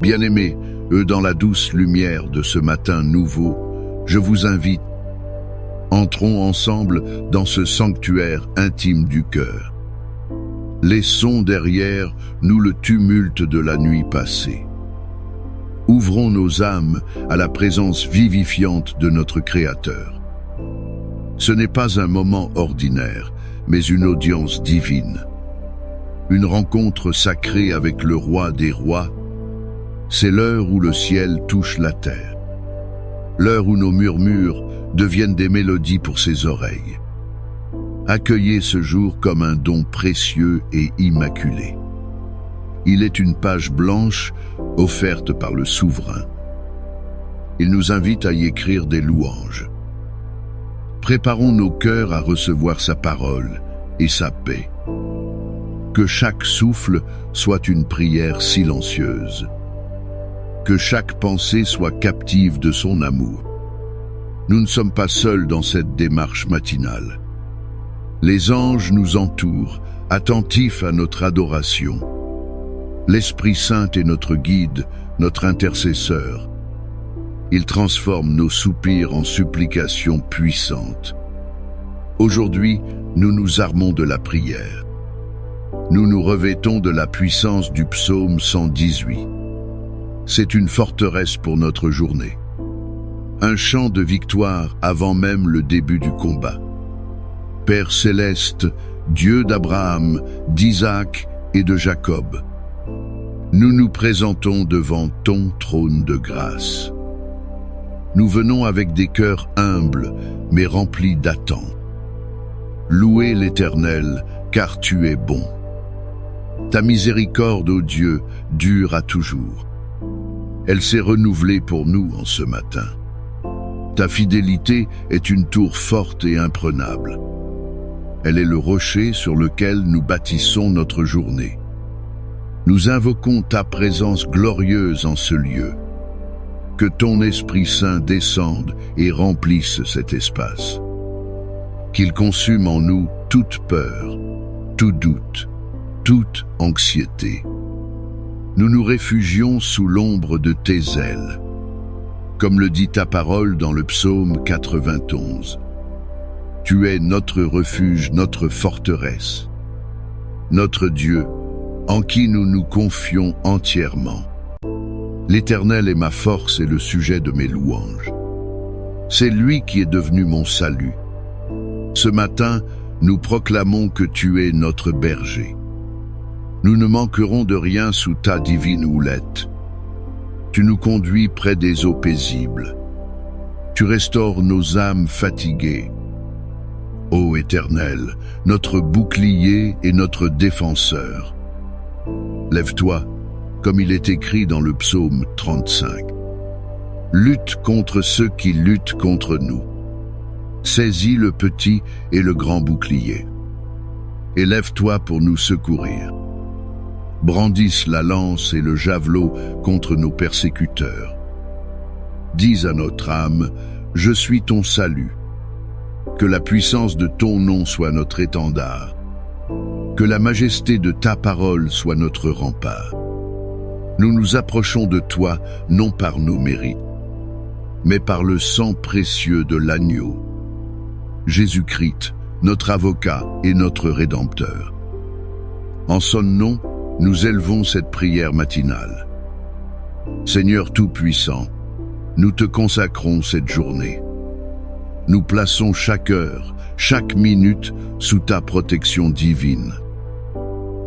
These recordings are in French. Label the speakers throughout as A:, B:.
A: Bien-aimés, dans la douce lumière de ce matin nouveau, je vous invite. Entrons ensemble dans ce sanctuaire intime du cœur. Laissons derrière nous le tumulte de la nuit passée. Ouvrons nos âmes à la présence vivifiante de notre Créateur. Ce n'est pas un moment ordinaire, mais une audience divine. Une rencontre sacrée avec le Roi des rois. C'est l'heure où le ciel touche la terre. L'heure où nos murmures deviennent des mélodies pour ses oreilles. Accueillez ce jour comme un don précieux et immaculé. Il est une page blanche offerte par le souverain. Il nous invite à y écrire des louanges. Préparons nos cœurs à recevoir sa parole et sa paix. Que chaque souffle soit une prière silencieuse. Que chaque pensée soit captive de son amour. Nous ne sommes pas seuls dans cette démarche matinale. Les anges nous entourent, attentifs à notre adoration. L'Esprit Saint est notre guide, notre intercesseur. Il transforme nos soupirs en supplications puissantes. Aujourd'hui, nous nous armons de la prière. Nous nous revêtons de la puissance du psaume 118. C'est une forteresse pour notre journée. Un chant de victoire avant même le début du combat. Père céleste, Dieu d'Abraham, d'Isaac et de Jacob, nous nous présentons devant ton trône de grâce. Nous venons avec des cœurs humbles, mais remplis d'attente. Louez l'Éternel, car tu es bon. Ta miséricorde, ô Dieu, dure à toujours. Elle s'est renouvelée pour nous en ce matin. Ta fidélité est une tour forte et imprenable. Elle est le rocher sur lequel nous bâtissons notre journée. Nous invoquons ta présence glorieuse en ce lieu. Que ton Esprit Saint descende et remplisse cet espace. Qu'il consume en nous toute peur, tout doute, toute anxiété. Nous nous réfugions sous l'ombre de tes ailes. Comme le dit ta parole dans le psaume 91. Tu es notre refuge, notre forteresse, notre Dieu, en qui nous nous confions entièrement. L'Éternel est ma force et le sujet de mes louanges. C'est lui qui est devenu mon salut. Ce matin, nous proclamons que tu es notre berger. Nous ne manquerons de rien sous ta divine houlette. Tu nous conduis près des eaux paisibles. Tu restaures nos âmes fatiguées. Ô Éternel, notre bouclier et notre défenseur. Lève-toi, comme il est écrit dans le psaume 35. Lutte contre ceux qui luttent contre nous. Saisis le petit et le grand bouclier. Et lève-toi pour nous secourir. Brandisse la lance et le javelot contre nos persécuteurs. Dis à notre âme, je suis ton salut. Que la puissance de ton nom soit notre étendard. Que la majesté de ta parole soit notre rempart. Nous nous approchons de toi, non par nos mérites, mais par le sang précieux de l'agneau. Jésus-Christ, notre avocat et notre Rédempteur. En son nom, nous élevons cette prière matinale. Seigneur Tout-Puissant, nous te consacrons cette journée. Nous plaçons chaque heure, chaque minute sous ta protection divine.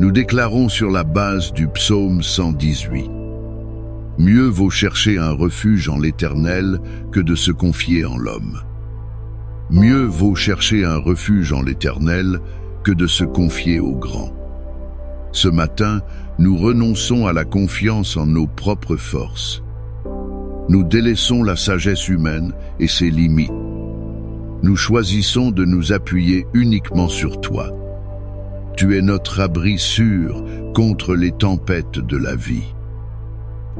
A: Nous déclarons sur la base du psaume 118. Mieux vaut chercher un refuge en l'Éternel que de se confier en l'homme. Mieux vaut chercher un refuge en l'Éternel que de se confier au grand. Ce matin, nous renonçons à la confiance en nos propres forces. Nous délaissons la sagesse humaine et ses limites. Nous choisissons de nous appuyer uniquement sur toi. Tu es notre abri sûr contre les tempêtes de la vie.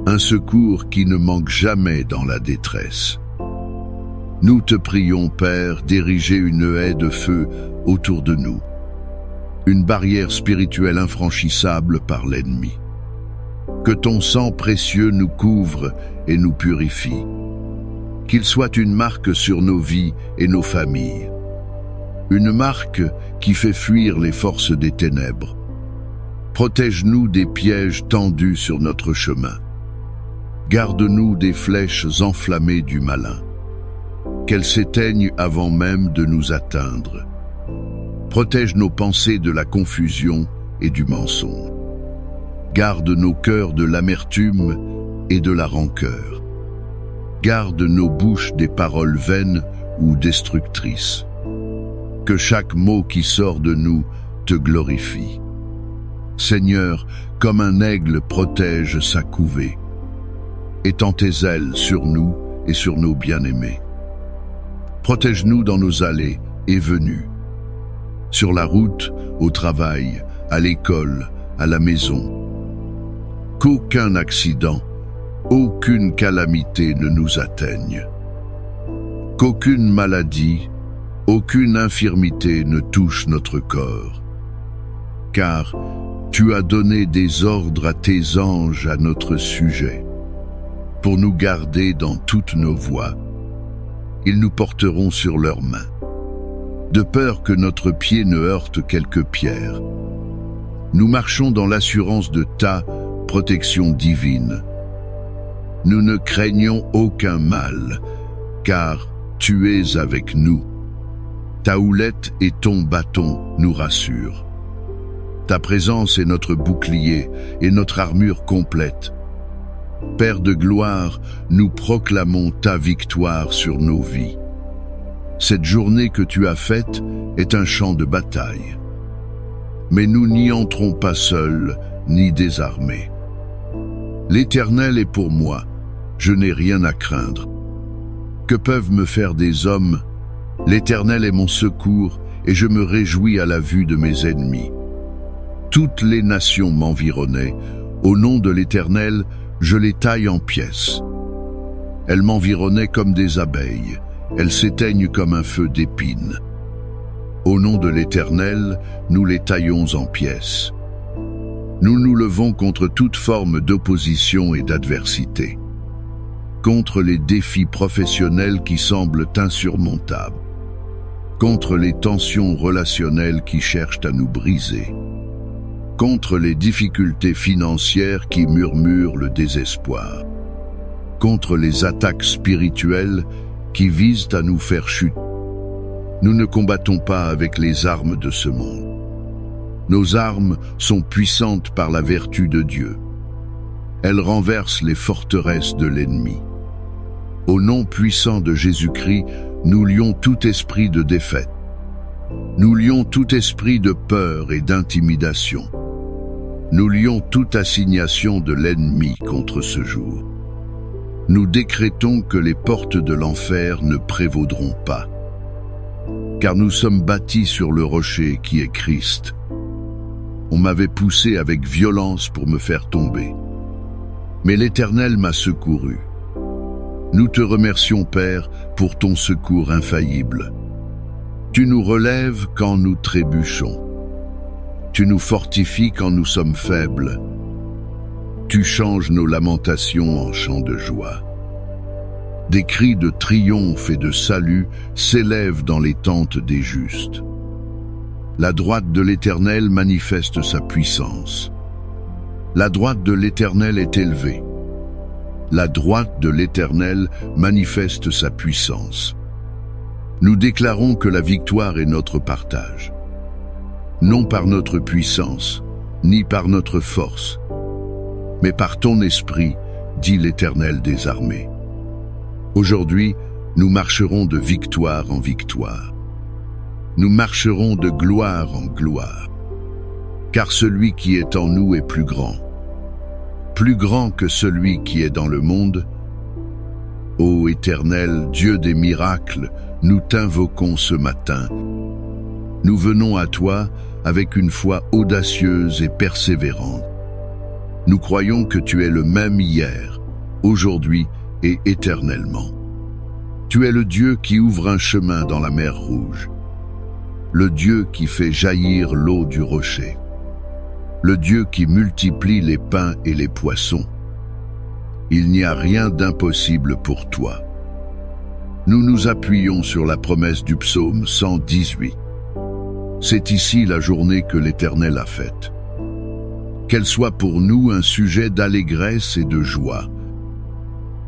A: Un secours qui ne manque jamais dans la détresse. Nous te prions, Père, d'ériger une haie de feu autour de nous. Une barrière spirituelle infranchissable par l'ennemi. Que ton sang précieux nous couvre et nous purifie. Qu'il soit une marque sur nos vies et nos familles. Une marque qui fait fuir les forces des ténèbres. Protège-nous des pièges tendus sur notre chemin. Garde-nous des flèches enflammées du malin. Qu'elles s'éteignent avant même de nous atteindre. Protège nos pensées de la confusion et du mensonge. Garde nos cœurs de l'amertume et de la rancœur. Garde nos bouches des paroles vaines ou destructrices. Que chaque mot qui sort de nous te glorifie. Seigneur, comme un aigle protège sa couvée. Étends tes ailes sur nous et sur nos bien-aimés. Protège-nous dans nos allées et venues. Sur la route, au travail, à l'école, à la maison. Qu'aucun accident, aucune calamité ne nous atteigne. Qu'aucune maladie, aucune infirmité ne touche notre corps. Car tu as donné des ordres à tes anges à notre sujet, pour nous garder dans toutes nos voies. Ils nous porteront sur leurs mains, de peur que notre pied ne heurte quelque pierre. Nous marchons dans l'assurance de ta protection divine. Nous ne craignons aucun mal, car tu es avec nous. Ta houlette et ton bâton nous rassurent. Ta présence est notre bouclier et notre armure complète. Père de gloire, nous proclamons ta victoire sur nos vies. Cette journée que tu as faite est un champ de bataille. Mais nous n'y entrons pas seuls, ni désarmés. L'Éternel est pour moi, je n'ai rien à craindre. Que peuvent me faire des hommes? L'Éternel est mon secours, et je me réjouis à la vue de mes ennemis. Toutes les nations m'environnaient. Au nom de l'Éternel, je les taille en pièces. Elles m'environnaient comme des abeilles. Elles s'éteignent comme un feu d'épines. Au nom de l'Éternel, nous les taillons en pièces. Nous nous levons contre toute forme d'opposition et d'adversité. Contre les défis professionnels qui semblent insurmontables. Contre les tensions relationnelles qui cherchent à nous briser. Contre les difficultés financières qui murmurent le désespoir. Contre les attaques spirituelles qui visent à nous faire chuter. Nous ne combattons pas avec les armes de ce monde. Nos armes sont puissantes par la vertu de Dieu. Elles renversent les forteresses de l'ennemi. Au nom puissant de Jésus-Christ, nous lions tout esprit de défaite. Nous lions tout esprit de peur et d'intimidation. Nous lions toute assignation de l'ennemi contre ce jour. Nous décrétons que les portes de l'enfer ne prévaudront pas. Car nous sommes bâtis sur le rocher qui est Christ. On m'avait poussé avec violence pour me faire tomber. Mais l'Éternel m'a secouru. Nous te remercions, Père, pour ton secours infaillible. Tu nous relèves quand nous trébuchons. Tu nous fortifies quand nous sommes faibles. Tu changes nos lamentations en chants de joie. Des cris de triomphe et de salut s'élèvent dans les tentes des justes. La droite de l'Éternel manifeste sa puissance. La droite de l'Éternel est élevée. La droite de l'Éternel manifeste sa puissance. Nous déclarons que la victoire est notre partage. Non par notre puissance, ni par notre force, mais par ton esprit, dit l'Éternel des armées. Aujourd'hui, nous marcherons de victoire en victoire. Nous marcherons de gloire en gloire. Car celui qui est en nous est plus grand que celui qui est dans le monde. Ô Éternel, Dieu des miracles, nous t'invoquons ce matin. Nous venons à toi avec une foi audacieuse et persévérante. Nous croyons que tu es le même hier, aujourd'hui et éternellement. Tu es le Dieu qui ouvre un chemin dans la mer Rouge, le Dieu qui fait jaillir l'eau du rocher. le Dieu qui multiplie les pains et les poissons. Il n'y a rien d'impossible pour toi. Nous nous appuyons sur la promesse du psaume 118. C'est ici la journée que l'Éternel a faite. Qu'elle soit pour nous un sujet d'allégresse et de joie.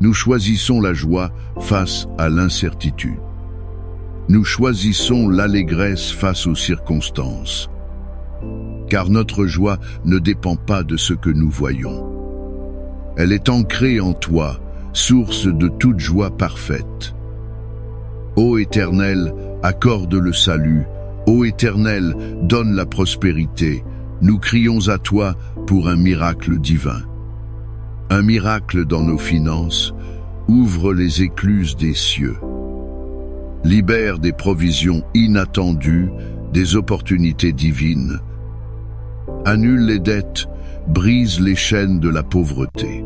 A: Nous choisissons la joie face à l'incertitude. Nous choisissons l'allégresse face aux circonstances. Car notre joie ne dépend pas de ce que nous voyons. Elle est ancrée en toi, source de toute joie parfaite. Ô Éternel, accorde le salut. Ô Éternel, donne la prospérité. Nous crions à toi pour un miracle divin. Un miracle dans nos finances, ouvre les écluses des cieux. Libère des provisions inattendues, des opportunités divines. Annule les dettes, brise les chaînes de la pauvreté.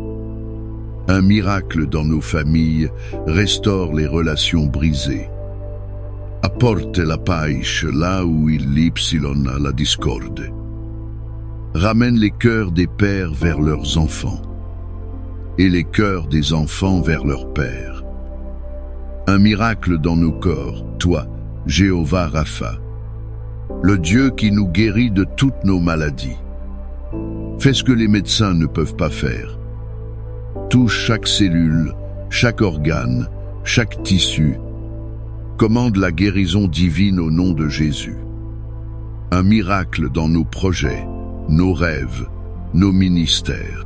A: Un miracle dans nos familles, restaure les relations brisées. Apporte la paix là où il y a la discorde. Ramène les cœurs des pères vers leurs enfants et les cœurs des enfants vers leurs pères. Un miracle dans nos corps, toi, Jéhovah Rapha, le Dieu qui nous guérit de toutes nos maladies. Fais ce que les médecins ne peuvent pas faire. Touche chaque cellule, chaque organe, chaque tissu. Commande la guérison divine au nom de Jésus. Un miracle dans nos projets, nos rêves, nos ministères.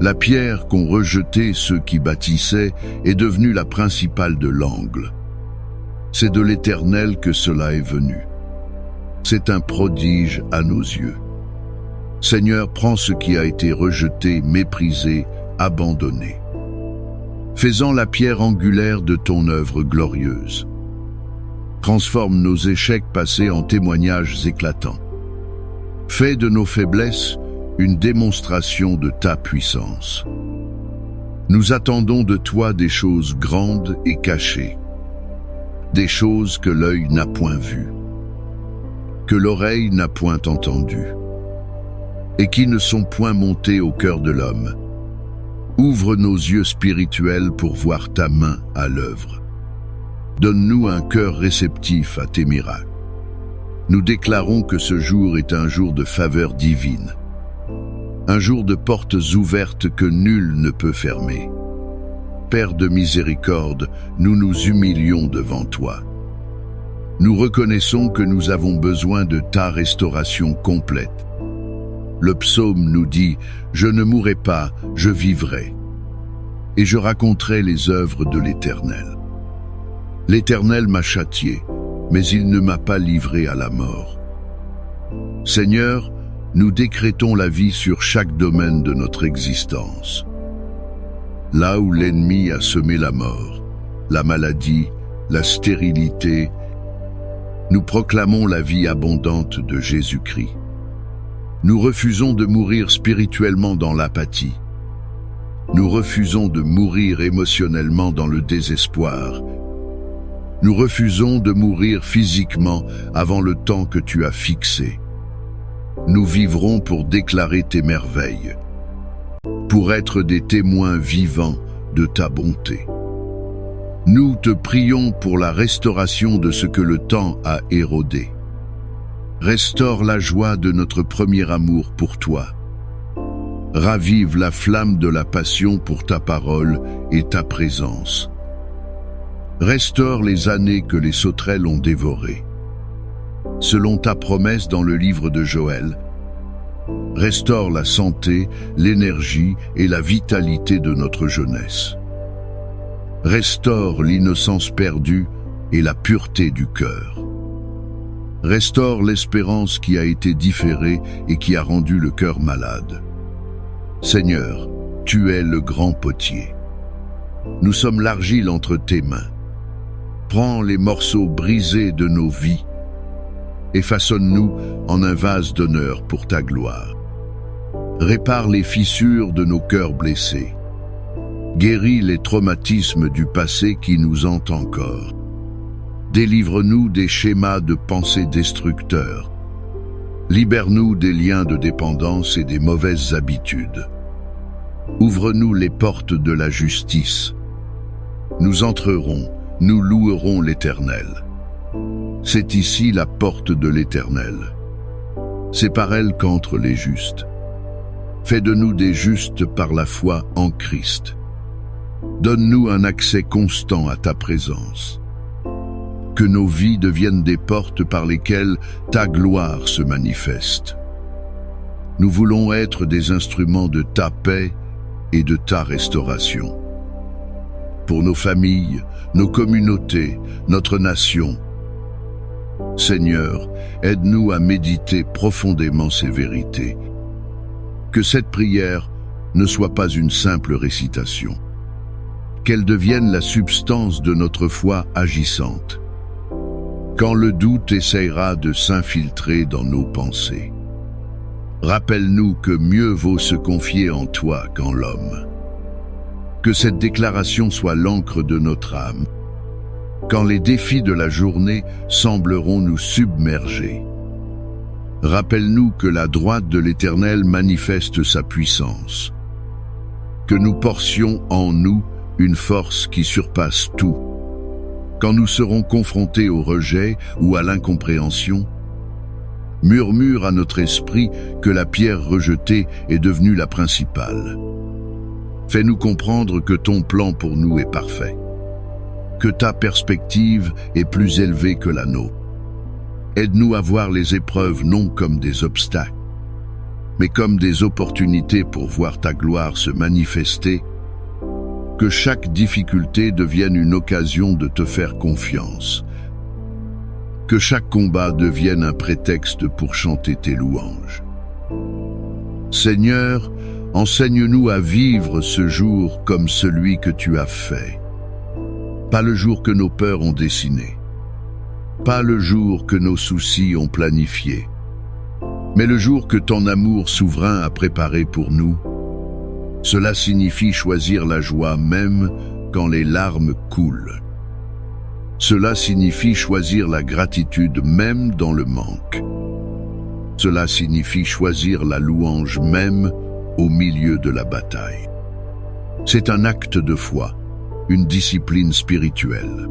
A: La pierre qu'ont rejetée ceux qui bâtissaient est devenue la principale de l'angle. C'est de l'Éternel que cela est venu. C'est un prodige à nos yeux. Seigneur, prends ce qui a été rejeté, méprisé, abandonné. Fais-en la pierre angulaire de ton œuvre glorieuse. Transforme nos échecs passés en témoignages éclatants. Fais de nos faiblesses une démonstration de ta puissance. Nous attendons de toi des choses grandes et cachées, des choses que l'œil n'a point vues, que l'oreille n'a point entendues, et qui ne sont point montées au cœur de l'homme. Ouvre nos yeux spirituels pour voir ta main à l'œuvre. Donne-nous un cœur réceptif à tes miracles. Nous déclarons que ce jour est un jour de faveur divine, un jour de portes ouvertes que nul ne peut fermer. Père de miséricorde, nous nous humilions devant toi. Nous reconnaissons que nous avons besoin de ta restauration complète. Le psaume nous dit « Je ne mourrai pas, je vivrai, et je raconterai les œuvres de l'Éternel. L'Éternel m'a châtié, mais il ne m'a pas livré à la mort. Seigneur, nous décrétons la vie sur chaque domaine de notre existence. Là où l'ennemi a semé la mort, la maladie, la stérilité, nous proclamons la vie abondante de Jésus-Christ. Nous refusons de mourir spirituellement dans l'apathie. Nous refusons de mourir émotionnellement dans le désespoir. Nous refusons de mourir physiquement avant le temps que tu as fixé. Nous vivrons pour déclarer tes merveilles, pour être des témoins vivants de ta bonté. Nous te prions pour la restauration de ce que le temps a érodé. Restaure la joie de notre premier amour pour toi. Ravive la flamme de la passion pour ta parole et ta présence. Restaure les années que les sauterelles ont dévorées. Selon ta promesse dans le livre de Joël, restaure la santé, l'énergie et la vitalité de notre jeunesse. Restaure l'innocence perdue et la pureté du cœur. Restaure l'espérance qui a été différée et qui a rendu le cœur malade. Seigneur, tu es le grand potier. Nous sommes l'argile entre tes mains. Prends les morceaux brisés de nos vies et façonne-nous en un vase d'honneur pour ta gloire. Répare les fissures de nos cœurs blessés. Guéris les traumatismes du passé qui nous hantent encore. Délivre-nous des schémas de pensée destructeurs. Libère-nous des liens de dépendance et des mauvaises habitudes. Ouvre-nous les portes de la justice. Nous entrerons, nous louerons l'Éternel. C'est ici la porte de l'Éternel. C'est par elle qu'entrent les justes. Fais de nous des justes par la foi en Christ. Donne-nous un accès constant à ta présence. Que nos vies deviennent des portes par lesquelles ta gloire se manifeste. Nous voulons être des instruments de ta paix et de ta restauration. Pour nos familles, nos communautés, notre nation. Seigneur, aide-nous à méditer profondément ces vérités. Que cette prière ne soit pas une simple récitation. Qu'elle devienne la substance de notre foi agissante. Quand le doute essaiera de s'infiltrer dans nos pensées. Rappelle-nous que mieux vaut se confier en toi qu'en l'homme. Que cette déclaration soit l'encre de notre âme. Quand les défis de la journée sembleront nous submerger. Rappelle-nous que la droite de l'Éternel manifeste sa puissance. Que nous portions en nous une force qui surpasse tout. Quand nous serons confrontés au rejet ou à l'incompréhension, murmure à notre esprit que la pierre rejetée est devenue la principale. Fais-nous comprendre que ton plan pour nous est parfait, que ta perspective est plus élevée que la nôtre. Aide-nous à voir les épreuves non comme des obstacles, mais comme des opportunités pour voir ta gloire se manifester. Que chaque difficulté devienne une occasion de te faire confiance. Que chaque combat devienne un prétexte pour chanter tes louanges. Seigneur, enseigne-nous à vivre ce jour comme celui que tu as fait. Pas le jour que nos peurs ont dessiné. Pas le jour que nos soucis ont planifié. Mais le jour que ton amour souverain a préparé pour nous. Cela signifie choisir la joie même quand les larmes coulent. Cela signifie choisir la gratitude même dans le manque. Cela signifie choisir la louange même au milieu de la bataille. C'est un acte de foi, une discipline spirituelle.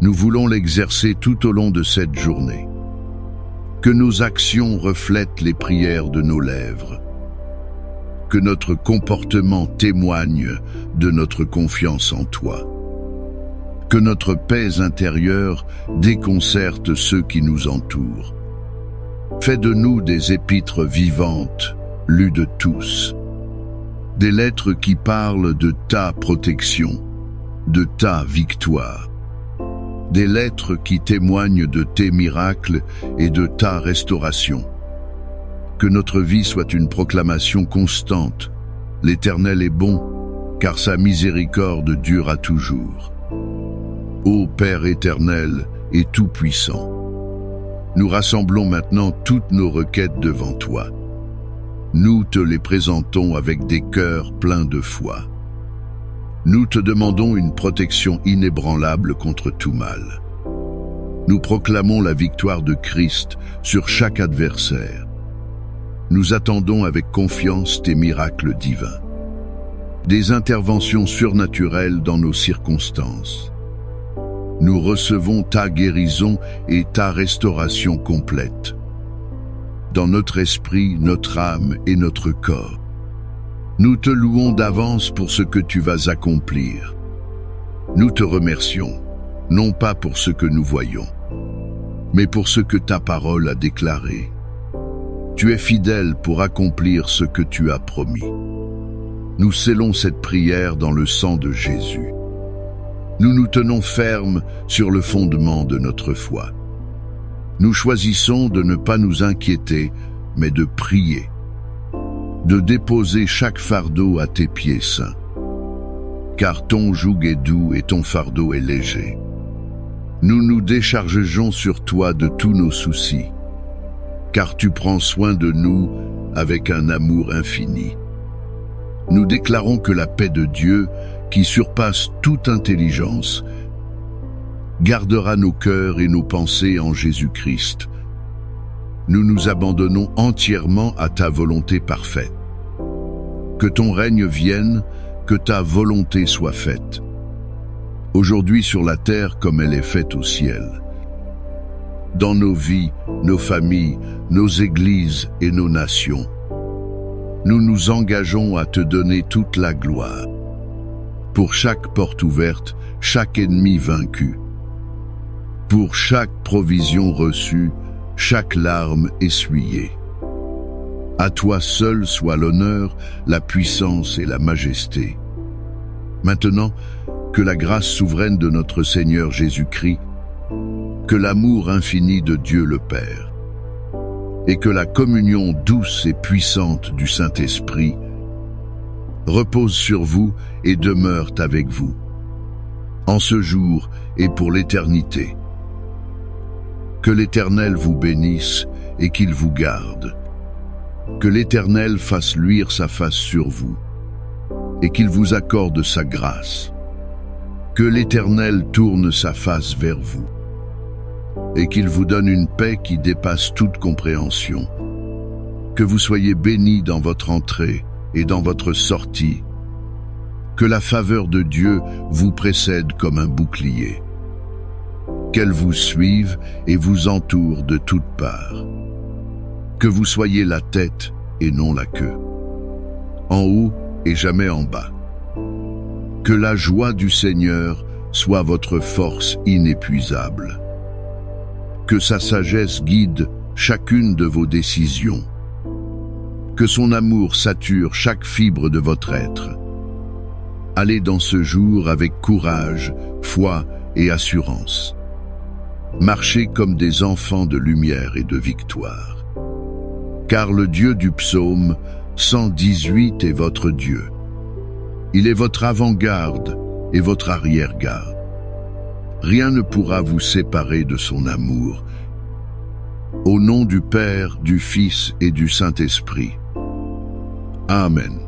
A: Nous voulons l'exercer tout au long de cette journée. Que nos actions reflètent les prières de nos lèvres. Que notre comportement témoigne de notre confiance en toi. Que notre paix intérieure déconcerte ceux qui nous entourent. Fais de nous des épîtres vivantes, lues de tous. Des lettres qui parlent de ta protection, de ta victoire. Des lettres qui témoignent de tes miracles et de ta restauration. Que notre vie soit une proclamation constante. L'Éternel est bon, car sa miséricorde dure à toujours. Ô Père éternel et tout-puissant, nous rassemblons maintenant toutes nos requêtes devant toi. Nous te les présentons avec des cœurs pleins de foi. Nous te demandons une protection inébranlable contre tout mal. Nous proclamons la victoire de Christ sur chaque adversaire. Nous attendons avec confiance tes miracles divins. Des interventions surnaturelles dans nos circonstances. Nous recevons ta guérison et ta restauration complète. Dans notre esprit, notre âme et notre corps. Nous te louons d'avance pour ce que tu vas accomplir. Nous te remercions, non pas pour ce que nous voyons, mais pour ce que ta parole a déclaré. Tu es fidèle pour accomplir ce que tu as promis. Nous scellons cette prière dans le sang de Jésus. Nous nous tenons fermes sur le fondement de notre foi. Nous choisissons de ne pas nous inquiéter, mais de prier, de déposer chaque fardeau à tes pieds saints. Car ton joug est doux et ton fardeau est léger. Nous nous déchargeons sur toi de tous nos soucis, car tu prends soin de nous avec un amour infini. Nous déclarons que la paix de Dieu, qui surpasse toute intelligence, gardera nos cœurs et nos pensées en Jésus-Christ. nous nous abandonnons entièrement à ta volonté parfaite. Que ton règne vienne, que ta volonté soit faite. Aujourd'hui sur la terre comme elle est faite au ciel. Dans nos vies, nos familles, nos églises et nos nations. Nous nous engageons à te donner toute la gloire. Pour chaque porte ouverte, chaque ennemi vaincu. Pour chaque provision reçue, chaque larme essuyée. À toi seul soit l'honneur, la puissance et la majesté. Maintenant, que la grâce souveraine de notre Seigneur Jésus-Christ, que l'amour infini de Dieu le Père, et que la communion douce et puissante du Saint-Esprit repose sur vous et demeure avec vous, en ce jour et pour l'éternité. Que l'Éternel vous bénisse et qu'il vous garde. Que l'Éternel fasse luire sa face sur vous et qu'il vous accorde sa grâce. Que l'Éternel tourne sa face vers vous et qu'il vous donne une paix qui dépasse toute compréhension. Que vous soyez bénis dans votre entrée et dans votre sortie. Que la faveur de Dieu vous précède comme un bouclier. Qu'elle vous suive et vous entoure de toutes parts. Que vous soyez la tête et non la queue, en haut et jamais en bas. Que la joie du Seigneur soit votre force inépuisable. Que sa sagesse guide chacune de vos décisions. Que son amour sature chaque fibre de votre être. Allez dans ce jour avec courage, foi et assurance. Marchez comme des enfants de lumière et de victoire. Car le Dieu du psaume 118 est votre Dieu. Il est votre avant-garde et votre arrière-garde. Rien ne pourra vous séparer de son amour. Au nom du Père, du Fils et du Saint-Esprit. Amen.